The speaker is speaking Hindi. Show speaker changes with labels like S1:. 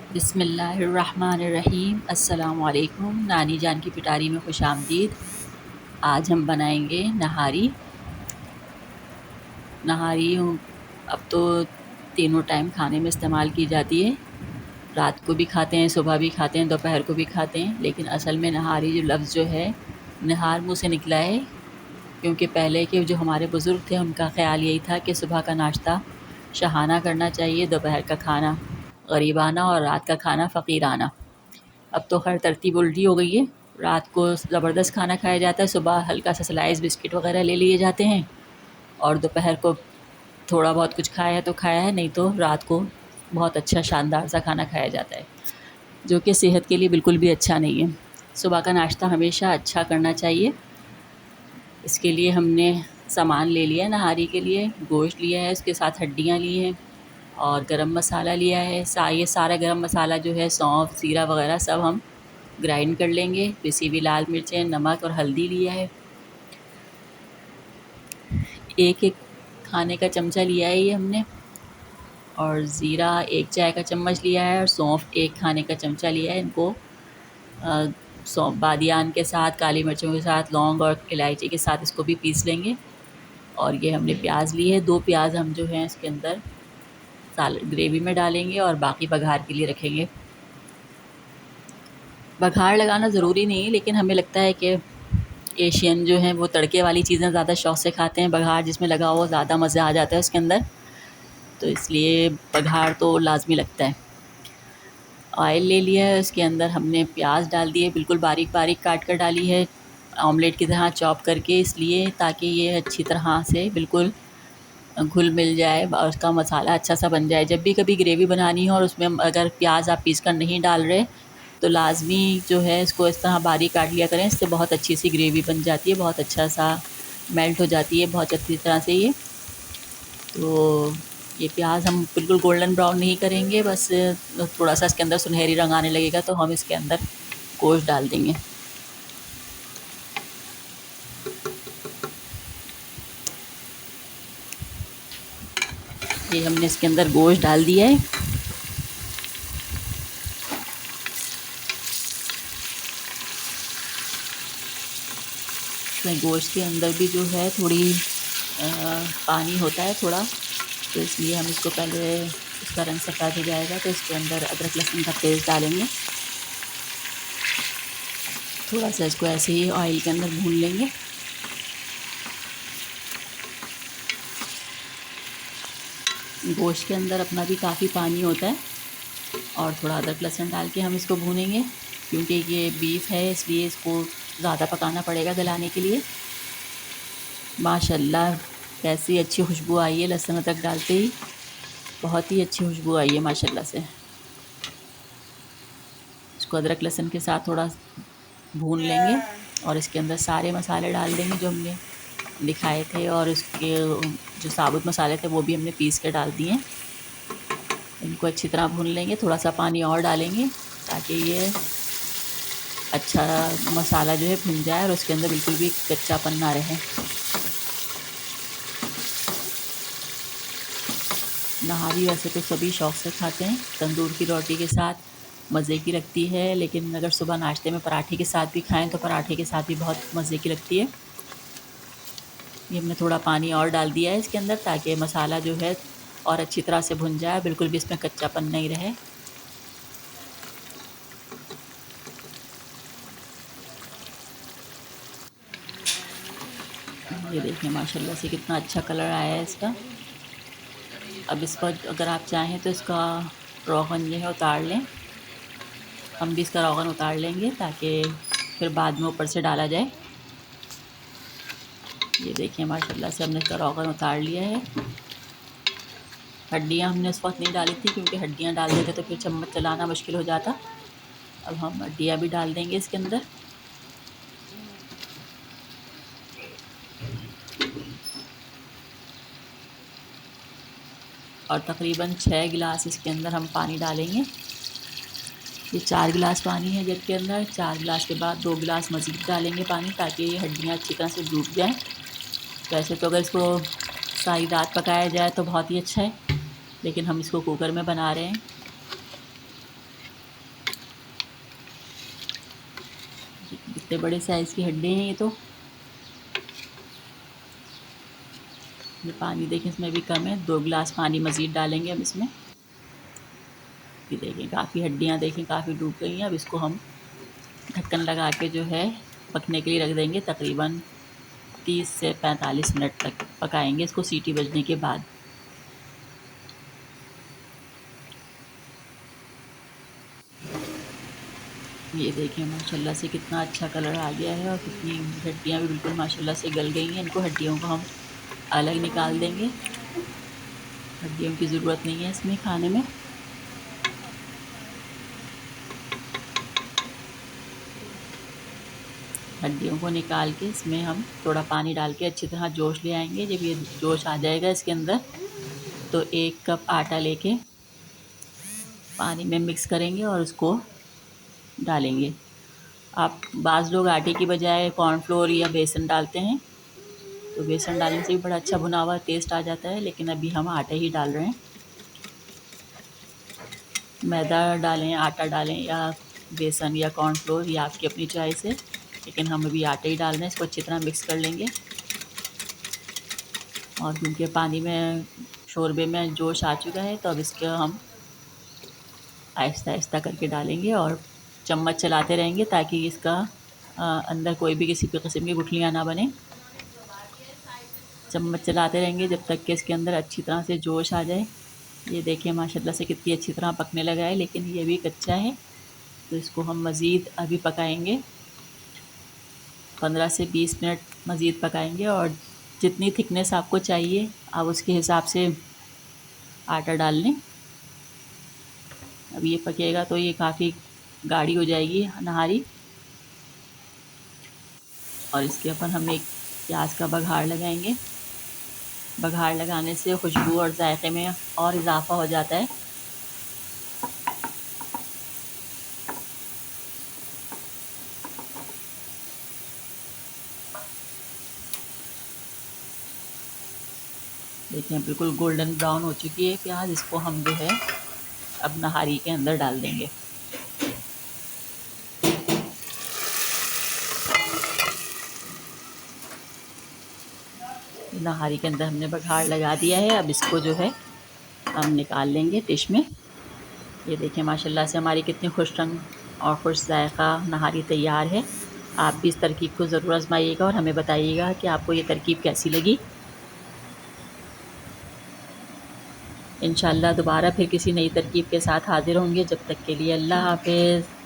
S1: बिस्मिल्लाहिर्रहमानिर्रहीम। अस्सलाम वालेकुम। नानी जान की पिटारी में खुश आमदीद। आज हम बनाएंगे नहारी। नहारी अब तो तीनों टाइम खाने में इस्तेमाल की जाती है। रात को भी खाते हैं, सुबह भी खाते हैं, दोपहर को भी खाते हैं। लेकिन असल में नहारी जो लफ्ज़ जो है, नहार मुँह से निकला है, क्योंकि पहले के जो हमारे बुज़ुर्ग थे उनका ख़्याल यही था कि सुबह का नाश्ता शहाना करना चाहिए, दोपहर का खाना गरीबाना और रात का खाना फ़कीराना। अब तो खैर तरतीब उल्टी हो गई है। रात को ज़बरदस्त खाना खाया जाता है, सुबह हल्का सा स्लाइस बिस्किट वगैरह ले लिए जाते हैं, और दोपहर को थोड़ा बहुत कुछ खाया है तो खाया है, नहीं तो रात को बहुत अच्छा शानदार सा खाना खाया जाता है, जो कि सेहत के लिए बिल्कुल भी अच्छा नहीं है। सुबह का नाश्ता हमेशा अच्छा करना चाहिए। इसके लिए हमने सामान ले लिया नहारी के लिए। गोश्त लिया है, उसके साथ हड्डियाँ ली हैं, और गरम मसाला लिया है। ये सारा गरम मसाला जो है, सौंफ ज़ीरा वगैरह सब हम ग्राइंड कर लेंगे। पिसी हुई लाल मिर्चें, नमक और हल्दी लिया है। एक एक खाने का चमचा लिया है ये हमने, और ज़ीरा एक चाय का चम्मच लिया है, और सौंफ एक खाने का चमचा लिया है। इनको सौंफ बादियान के साथ, काली मिर्चों के साथ, लौंग और इलायची के साथ इसको भी पीस लेंगे। और ये हमने प्याज ली है, 2 प्याज हम जो हैं इसके अंदर साल ग्रेवी में डालेंगे, और बाकी बघार के लिए रखेंगे। बघार लगाना ज़रूरी नहीं है, लेकिन हमें लगता है कि एशियन जो हैं वो तड़के वाली चीज़ें ज़्यादा शौक़ से खाते हैं। बघार जिसमें लगा हो ज़्यादा मज़ा आ जाता है उसके अंदर, तो इसलिए बघार तो लाज़मी लगता है। ऑयल ले लिया है, उसके अंदर हमने प्याज डाल दिए, बिल्कुल बारीक बारीक काट कर डाली है, ऑमलेट की तरह चॉप करके, इसलिए ताकि ये अच्छी तरह से बिल्कुल घुल मिल जाए और उसका मसाला अच्छा सा बन जाए। जब भी कभी ग्रेवी बनानी हो और उसमें अगर प्याज आप पीस कर नहीं डाल रहे, तो लाज़मी जो है इसको इस तरह बारीक काट लिया करें। इससे बहुत अच्छी सी ग्रेवी बन जाती है, बहुत अच्छा सा मेल्ट हो जाती है बहुत अच्छी तरह से ये। तो ये प्याज हम बिल्कुल गोल्डन ब्राउन नहीं करेंगे, बस थोड़ा सा इसके अंदर सुनहरी रंग आने लगेगा तो हम इसके अंदर गोश्त डाल देंगे। ये हमने इसके अंदर गोश्त डाल दिया है। इसमें गोश्त के अंदर भी जो है थोड़ी पानी होता है थोड़ा, तो इसलिए हम इसको पहले, इसका रंग सफ़ेद हो जाएगा तो इसके अंदर अदरक लहसुन का पेस्ट डालेंगे। थोड़ा सा इसको ऐसे ही ऑयल के अंदर भून लेंगे। गोश्त के अंदर अपना भी काफ़ी पानी होता है, और थोड़ा अदरक लहसुन डाल के हम इसको भूनेंगे, क्योंकि ये बीफ है इसलिए इसको ज़्यादा पकाना पड़ेगा गलाने के लिए। माशाल्लाह कैसी अच्छी खुशबू आई है लहसुन अदरक डालते ही, बहुत ही अच्छी खुशबू आई है माशाल्लाह से। इसको अदरक लहसुन के साथ थोड़ा भून लेंगे, और इसके अंदर सारे मसाले डाल देंगे जो हमने दिखाए थे, और उसके जो साबुत मसाले थे वो भी हमने पीस के डाल दिए। इनको अच्छी तरह भून लेंगे, थोड़ा सा पानी और डालेंगे ताकि ये अच्छा मसाला जो है भुन जाए और उसके अंदर बिल्कुल भी कच्चापन ना रहे। नहारी वैसे तो सभी शौक़ से खाते हैं, तंदूर की रोटी के साथ मज़े की लगती है, लेकिन अगर सुबह नाश्ते में पराठे के साथ भी खाएं तो पराठे के साथ भी बहुत मज़े की लगती है। ये हमने थोड़ा पानी और डाल दिया है इसके अंदर, ताकि मसाला जो है और अच्छी तरह से भुन जाए, बिल्कुल भी इसमें कच्चापन नहीं रहे। ये देखिए माशाल्लाह से कितना अच्छा कलर आया है इसका। अब इस पर अगर आप चाहें तो इसका रोगन जो है उतार लें। हम भी इसका रोगन उतार लेंगे ताकि फिर बाद में ऊपर से डाला जाए। ये देखिए माशाल्लाह से हमने इसका रोगन उतार लिया है। हड्डियाँ हमने उस वक्त नहीं डाली थी, क्योंकि हड्डियाँ डाल देते तो फिर चम्मच चलाना मुश्किल हो जाता। अब हम हड्डियाँ भी डाल देंगे इसके अंदर। और तकरीबन 6 गिलास इसके अंदर हम पानी डालेंगे। ये 4 गिलास पानी है जग के अंदर, 4 गिलास के बाद 2 गिलास मज़ीद डालेंगे पानी, ताकि ये हड्डियाँ अच्छी तरह से डूब जाएँ। वैसे तो अगर इसको सारी रात पकाया जाए तो बहुत ही अच्छा है, लेकिन हम इसको कुकर में बना रहे हैं। कितने बड़े साइज़ की हड्डी हैं ये तो। ये पानी देखें इसमें भी कम है, 2 गिलास पानी मज़ीद डालेंगे अब इसमें। ये देखें काफ़ी हड्डियाँ देखें काफ़ी डूब गई हैं। अब इसको हम ढक्कन लगा के जो है पकने के लिए रख देंगे। तकरीबन 30 से 45 मिनट तक पकाएंगे इसको सीटी बजने के बाद। ये देखें माशाल्लाह से कितना अच्छा कलर आ गया है और कितनी हड्डियाँ भी बिल्कुल माशाल्लाह से गल गई हैं। इनको हड्डियों को हम अलग निकाल देंगे, हड्डियों की ज़रूरत नहीं है इसमें खाने में। हड्डियों को निकाल के इसमें हम थोड़ा पानी डाल के अच्छी तरह जोश ले आएंगे। जब ये जोश आ जाएगा इसके अंदर तो 1 कप आटा लेके पानी में मिक्स करेंगे और उसको डालेंगे। आप बाज़ लोग आटे की बजाय कॉर्नफ्लोर या बेसन डालते हैं, तो बेसन डालने से भी बड़ा अच्छा भुना हुआ टेस्ट आ जाता है, लेकिन अभी हम आटा ही डाल रहे हैं। मैदा डालें, आटा डालें या बेसन या कॉर्नफ्लोर, या आपकी अपनी चॉइस है, लेकिन हम अभी आटा ही डाल रहे हैं। इसको अच्छी तरह मिक्स कर लेंगे और क्योंकि पानी में शोरबे में जोश आ चुका है तो अब इसको हम आहिस्ता आहिस्ता करके डालेंगे और चम्मच चलाते रहेंगे ताकि इसका अंदर कोई भी किसी भी किस्म की गुठलियाँ ना बने। चम्मच चलाते रहेंगे जब तक कि इसके अंदर अच्छी तरह से जोश आ जाए। ये देखिए माशाल्लाह से कितनी अच्छी तरह पकने लगा है, लेकिन ये भी कच्चा है तो इसको हम मज़ीद अभी पकाएंगे। 15 से 20 मिनट मज़ीद पकाएंगे और जितनी थिकनेस आपको चाहिए आप उसके हिसाब से आटा डाल लें। अब ये पकेगा तो ये काफ़ी गाढ़ी हो जाएगी नहारी, और इसके ऊपर हम एक प्याज का बघार लगाएंगे। बघार लगाने से खुशबू और जायके में और इजाफ़ा हो जाता है। देखिए बिल्कुल गोल्डन ब्राउन हो चुकी है प्याज। इसको हम जो है अब नहारी के अंदर डाल देंगे। नहारी के अंदर हमने बघार लगा दिया है। अब इसको जो है हम निकाल लेंगे डिश में। ये देखिए माशाल्लाह से हमारी कितनी खुश रंग और खुश जायका नहारी तैयार है। आप भी इस तरकीब को ज़रूर आजमाइएगा और हमें बताइएगा कि आपको ये तरकीब कैसी लगी। इंशाअल्लाह दोबारा फिर किसी नई तरकीब के साथ हाज़िर होंगे। जब तक के लिए अल्लाह हाफ़िज़।